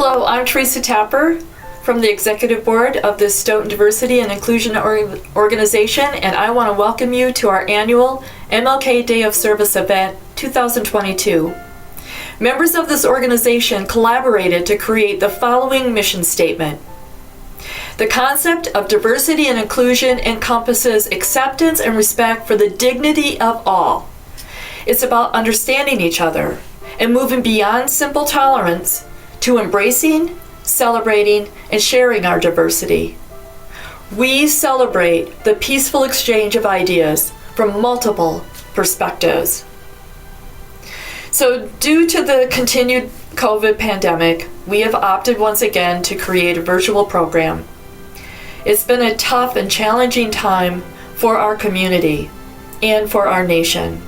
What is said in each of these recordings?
Hello, I'm Teresa Tapper from the Executive Board of the Stoughton Diversity and Inclusion Organization, and I want to welcome you to our annual MLK Day of Service event 2022. Members of this organization collaborated to create the following mission statement. The concept of diversity and inclusion encompasses acceptance and respect for the dignity of all. It's about understanding each other and moving beyond simple tolerance to embracing, celebrating, and sharing our diversity. We celebrate the peaceful exchange of ideas from multiple perspectives. So, due to the continued COVID pandemic, we have opted once again to create a virtual program. It's been a tough and challenging time for our community and for our nation.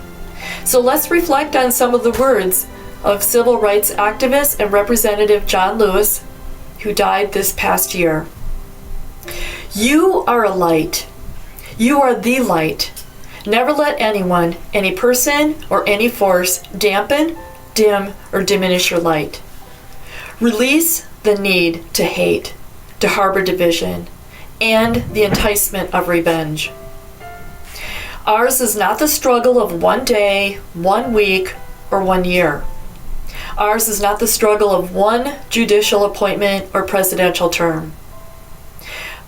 So let's reflect on some of the words of civil rights activist and Representative John Lewis, who died this past year. You are a light. You are the light. Never let anyone, any person, or any force dampen, dim, or diminish your light. Release the need to hate, to harbor division, and the enticement of revenge. Ours is not the struggle of one day, 1 week, or 1 year. Ours is not the struggle of one judicial appointment or presidential term.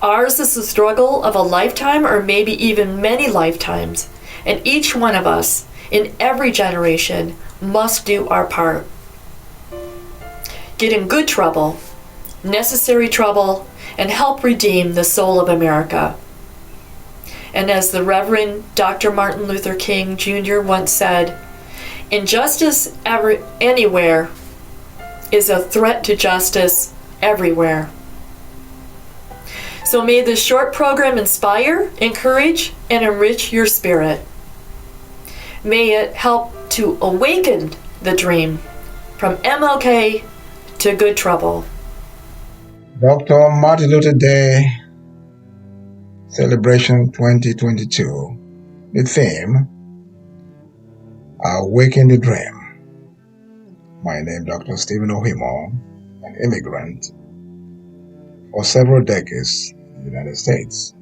Ours is the struggle of a lifetime or maybe even many lifetimes, and each one of us in every generation must do our part. Get in good trouble, necessary trouble, and help redeem the soul of America. And as the Reverend Dr. Martin Luther King Jr. once said, injustice anywhere is a threat to justice everywhere. So may this short program inspire, encourage, and enrich your spirit. May it help to awaken the dream from MLK to good trouble. Dr. Martin Luther Day Celebration 2022. The theme, Awaken the Dream. My name is Dr. Stephen Ohimo, an immigrant for several decades in the United States.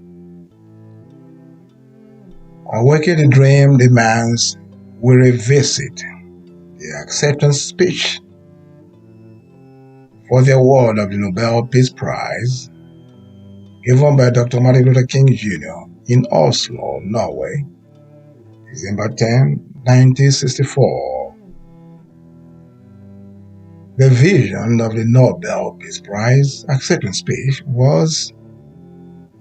Awaken the Dream demands we revisit the acceptance speech for the award of the Nobel Peace Prize given by Dr. Martin Luther King Jr. in Oslo, Norway, December 10, 1964. The vision of the Nobel Peace Prize acceptance speech was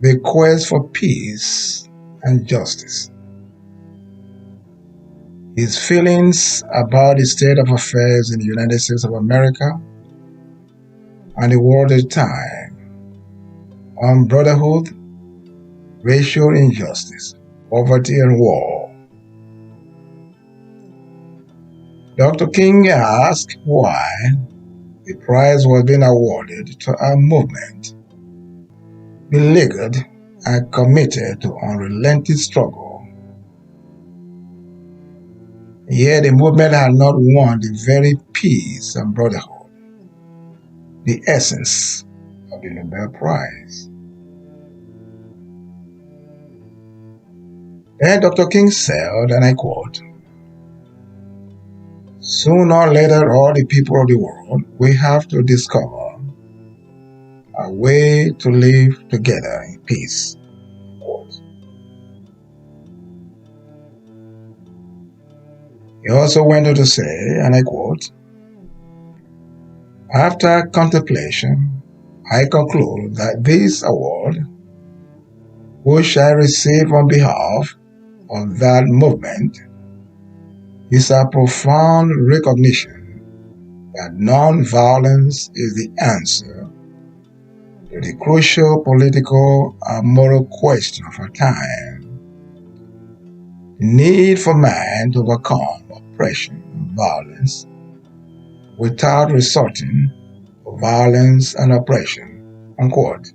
the quest for peace and justice. His feelings about the state of affairs in the United States of America and the world at the time on brotherhood, racial injustice, poverty, and war. Dr. King asked why the prize was being awarded to a movement beleaguered and committed to unrelenting struggle. Yet the movement had not won the very peace and brotherhood, the essence of the Nobel Prize. Then Dr. King said, and I quote, "Sooner or later, all the people of the world will have to discover a way to live together in peace." Quote. He also went on to say, and I quote, "After contemplation, I conclude that this award, which I receive on behalf of that movement, is a profound recognition that non-violence is the answer to the crucial political and moral question of our time. The need for man to overcome oppression and violence without resorting to violence and oppression." Unquote.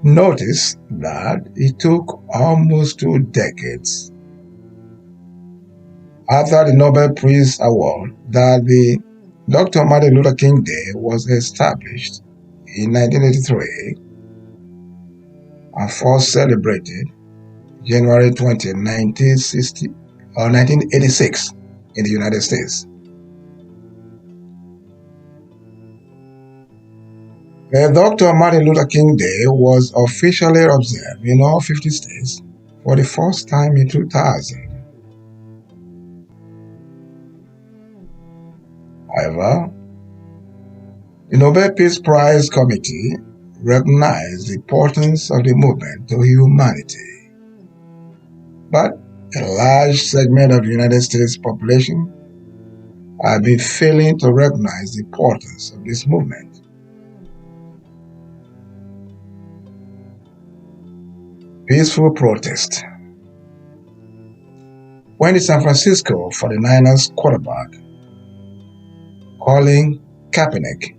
Notice that it took almost 2 decades After the Nobel Peace Award that the Dr. Martin Luther King Day was established in 1983 and first celebrated January 20, 1986 in the United States. The Dr. Martin Luther King Day was officially observed in all 50 states for the first time in 2000. However, the Nobel Peace Prize Committee recognized the importance of the movement to humanity, but a large segment of the United States population have been failing to recognize the importance of this movement. Peaceful protest. When the San Francisco 49ers quarterback, Colin Kaepernick,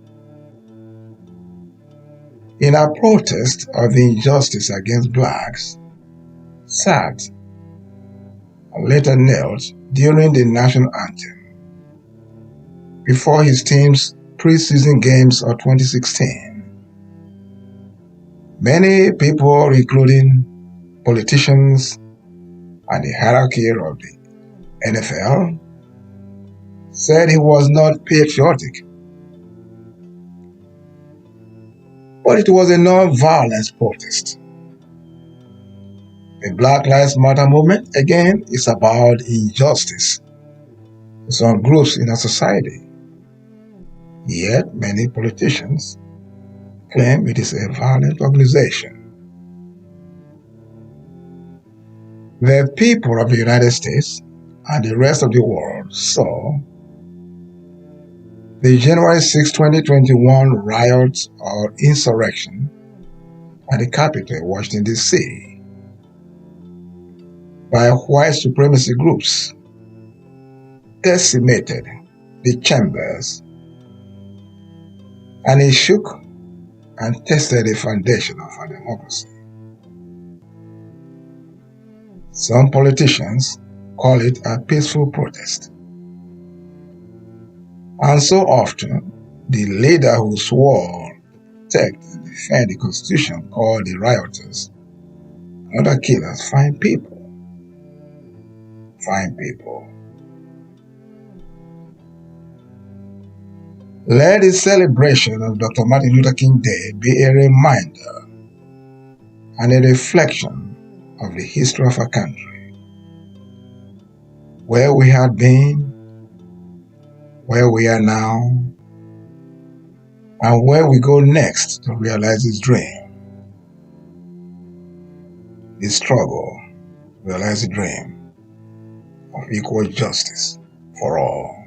in a protest of the injustice against blacks, sacked and later knelt during the national anthem before his team's preseason games of 2016. Many people, including politicians and the hierarchy of the NFL, said he was not patriotic. But it was a non-violent protest. The Black Lives Matter movement, again, is about injustice to some groups in our society. Yet, many politicians claim it is a violent organization. The people of the United States and the rest of the world saw the January 6, 2021 riot or insurrection at the Capitol, Washington, D.C. by white supremacy groups decimated the chambers, and it shook and tested the foundation of our democracy. Some politicians call it a peaceful protest. And so often, the leader who swore to protect and defend the Constitution called the rioters and other killers fine people. Fine people. Let the celebration of Dr. Martin Luther King Day be a reminder and a reflection of the history of our country, where we have been, where we are now, and where we go next to realize this dream, this struggle to realize the dream of equal justice for all.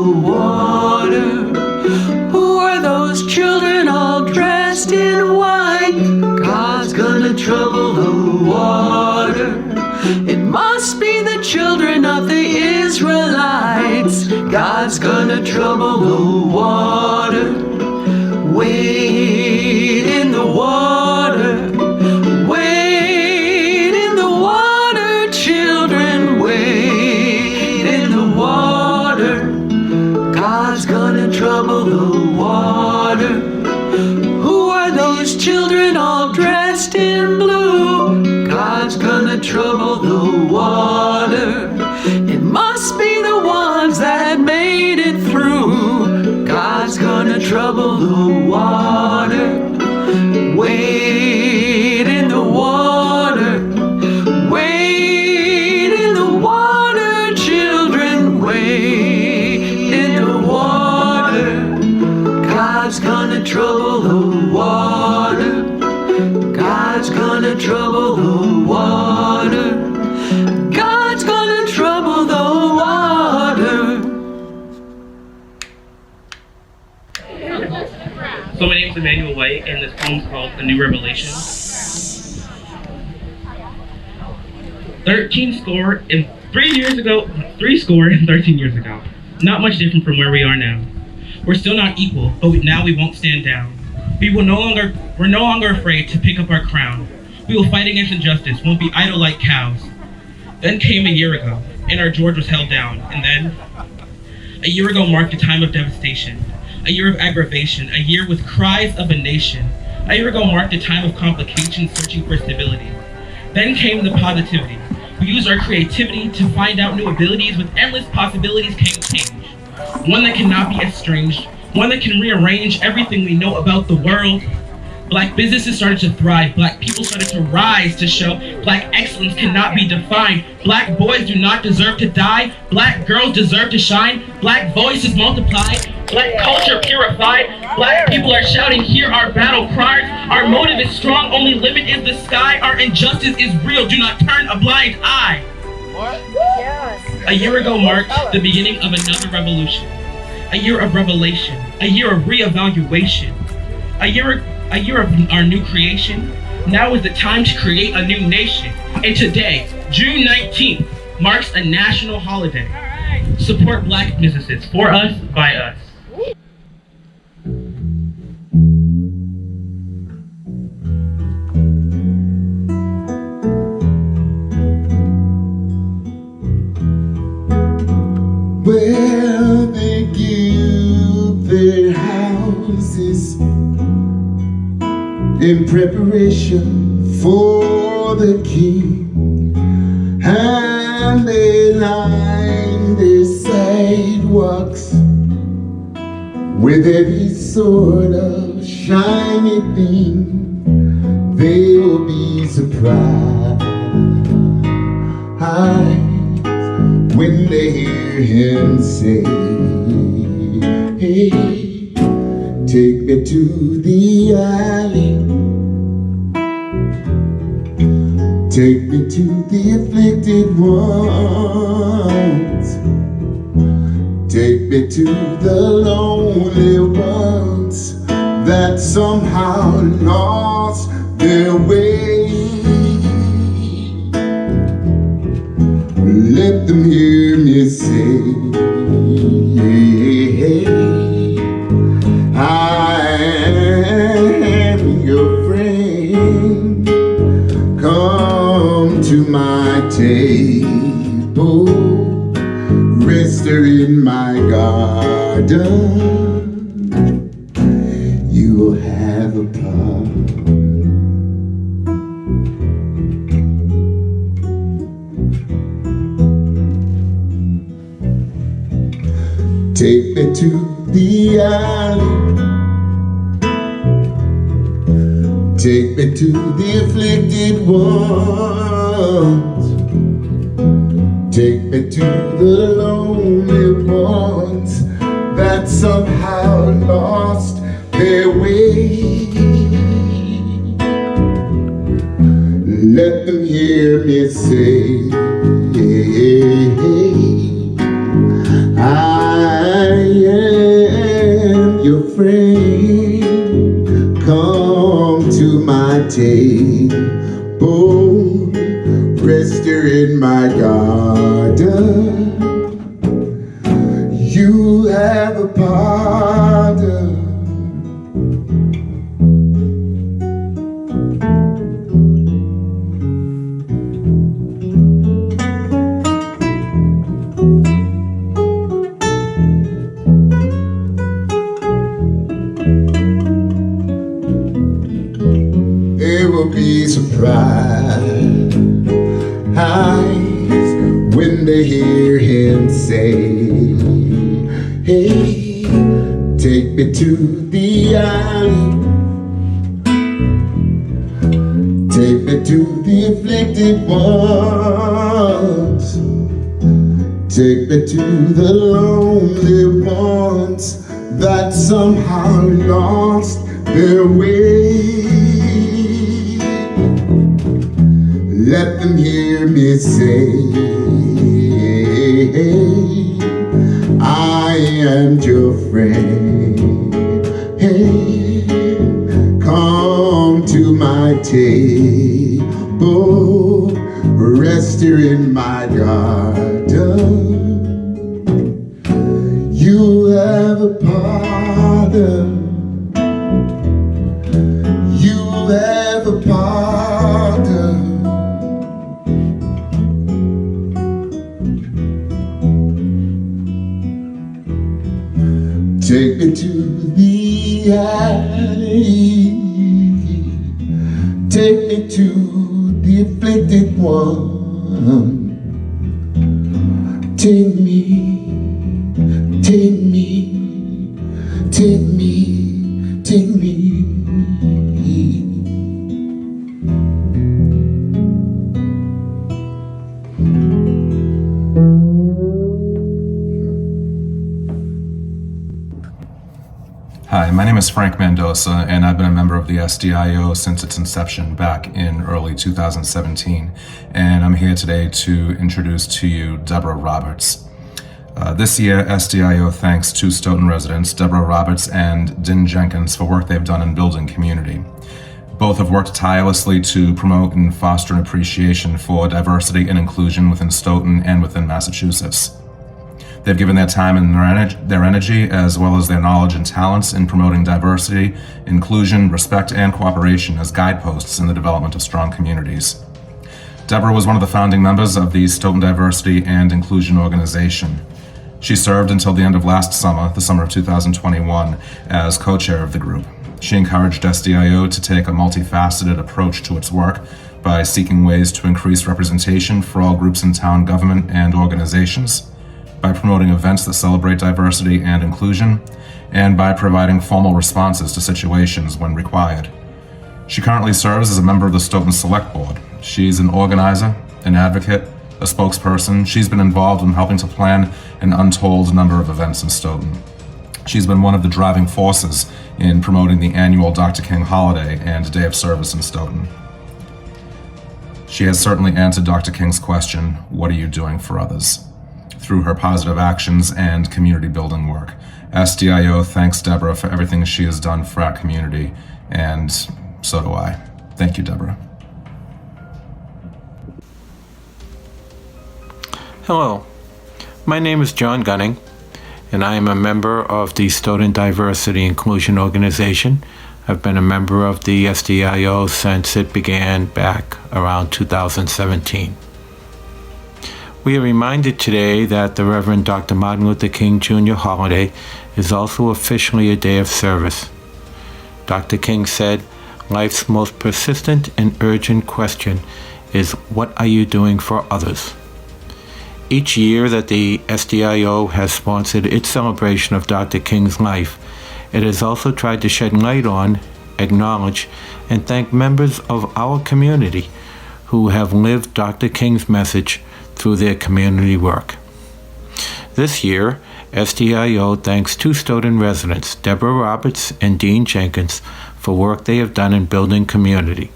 the water. Who are those children all dressed in white? God's gonna trouble the water. It must be the children of the Israelites. God's gonna trouble the water. Wade in the water. Wade in the water, children. Wade in the water. God's gonna trouble the water. Who are those children all dressed in blue? God's gonna trouble the water. It must be the ones that made it through. God's gonna trouble the water. Wade in the water. Wade in the water, children. Wade in the water. God's gonna trouble the water. God's gonna trouble the water. God's gonna trouble the water. So my name is Emmanuel White, and this poem is called A New Revelation. 13 years ago. Not much different from where we are now. We're still not equal, but now we won't stand down. We're no longer afraid to pick up our crown. We will fight against injustice, won't be idle like cows. Then came a year ago, and our George was held down. And then, a year ago marked a time of devastation, a year of aggravation, a year with cries of a nation. A year ago marked a time of complication, searching for stability. Then came the positivity. We used our creativity to find out new abilities. With endless possibilities came change. One that cannot be estranged, one that can rearrange everything we know about the world. Black businesses started to thrive. Black people started to rise to show Black excellence cannot be defined. Black boys do not deserve to die. Black girls deserve to shine. Black voices multiplied. Black culture purified. Black people are shouting, hear our battle cries. Our motive is strong, only limit is the sky. Our injustice is real, do not turn a blind eye. A year ago marked the beginning of another revolution. A year of revelation. A year of reevaluation. A year of our new creation. Now is the time to create a new nation. And today, June 19th, marks a national holiday. Support Black businesses, for us, by us. Well, they give their houses in preparation for the king, and they line their sidewalks with every sort of shiny thing. They will be surprised when they hear him say, hey, take me to the alley, take me to the afflicted ones, take me to the lonely ones that somehow lost their way. Let them hear me say, I am your friend. Come to my table, rest in my garden. You will have a part. Take me to the alley, take me to the afflicted ones, take me to the lonely ones that somehow lost their way. Let them hear me say, I friend. Come to my table, rest here in my garden. You have a pardon. They will be surprised when they hear him say, hey, take me to the alley, take me to the afflicted ones, take me to the lonely ones that somehow lost their way. Let them hear me say, I am your friend. Hey, come to my table, rest here in my garden. You have a pardon. You have a pardon. Take me to the alley, take me to the afflicted one. Take me, take me, take me, take me. Hi, my name is Frank Mendoza, and I've been a member of the SDIO since its inception back in early 2017. And I'm here today to introduce to you Deborah Roberts. This year, SDIO thanks two Stoughton residents, Deborah Roberts and Din Jenkins, for work they've done in building community. Both have worked tirelessly to promote and foster an appreciation for diversity and inclusion within Stoughton and within Massachusetts. They've given their time and their energy, as well as their knowledge and talents in promoting diversity, inclusion, respect, and cooperation as guideposts in the development of strong communities. Deborah was one of the founding members of the Stoughton Diversity and Inclusion Organization. She served until the end of last summer, the summer of 2021, as co-chair of the group. She encouraged SDIO to take a multifaceted approach to its work by seeking ways to increase representation for all groups in town government and organizations, by promoting events that celebrate diversity and inclusion, and by providing formal responses to situations when required. She currently serves as a member of the Stoughton Select Board. She's an organizer, an advocate, a spokesperson. She's been involved in helping to plan an untold number of events in Stoughton. She's been one of the driving forces in promoting the annual Dr. King holiday and Day of Service in Stoughton. She has certainly answered Dr. King's question, "What are you doing for others?" through her positive actions and community building work. SDIO thanks Deborah for everything she has done for our community, and so do I. Thank you, Deborah. Hello, my name is John Gunning, and I am a member of the Stoughton Diversity Inclusion Organization. I've been a member of the SDIO since it began back around 2017. We are reminded today that the Reverend Dr. Martin Luther King Jr. holiday is also officially a day of service. Dr. King said, "Life's most persistent and urgent question is, what are you doing for others?" Each year that the SDIO has sponsored its celebration of Dr. King's life, it has also tried to shed light on, acknowledge, and thank members of our community who have lived Dr. King's message through their community work. This year, SDIO thanks two Stoughton residents, Deborah Roberts and Dean Jenkins, for work they have done in building community.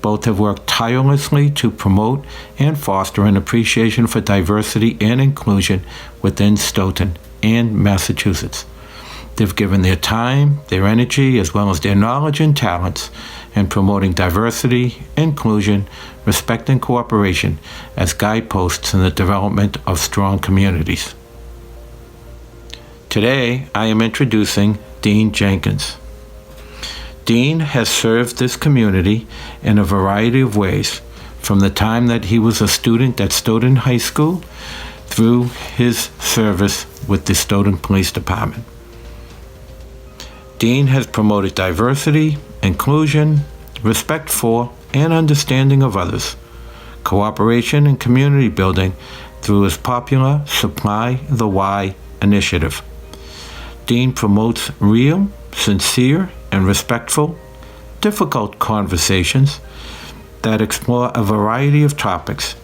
Both have worked tirelessly to promote and foster an appreciation for diversity and inclusion within Stoughton and Massachusetts. They've given their time, their energy, as well as their knowledge and talents in promoting diversity, inclusion, respect, and cooperation as guideposts in the development of strong communities. Today, I am introducing Dean Jenkins. Dean has served this community in a variety of ways, from the time that he was a student at Stoughton High School through his service with the Stoughton Police Department. Dean has promoted diversity, inclusion, respect for, and understanding of others, cooperation and community building through his popular Supply the Why initiative. Dean promotes real, sincere, and respectful, difficult conversations that explore a variety of topics,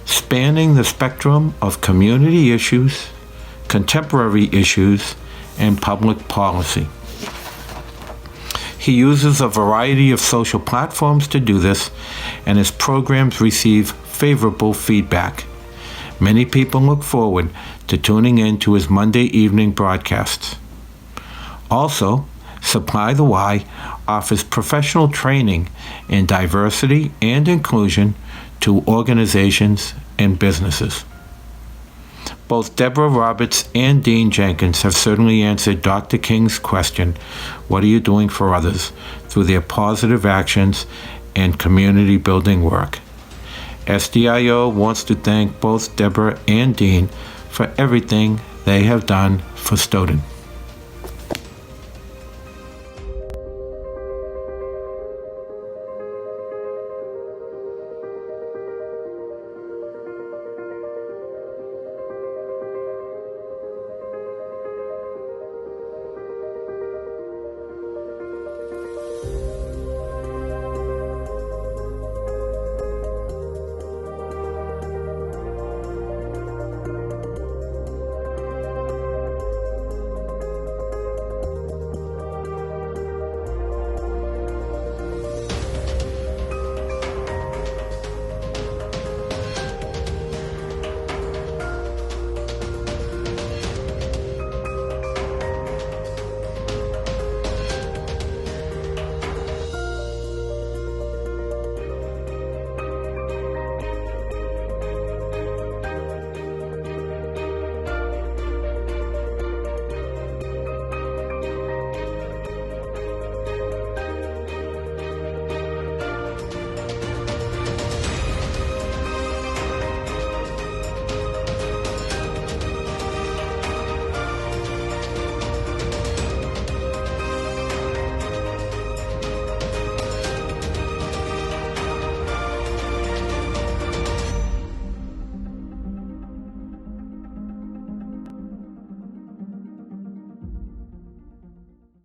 spanning the spectrum of community issues, contemporary issues, and public policy. He uses a variety of social platforms to do this, and his programs receive favorable feedback. Many people look forward to tuning in to his Monday evening broadcasts. Also, Supply the Why offers professional training in diversity and inclusion to organizations and businesses. Both Deborah Roberts and Dean Jenkins have certainly answered Dr. King's question, "What are you doing for others?" through their positive actions and community building work. SDIO wants to thank both Deborah and Dean for everything they have done for Stoughton.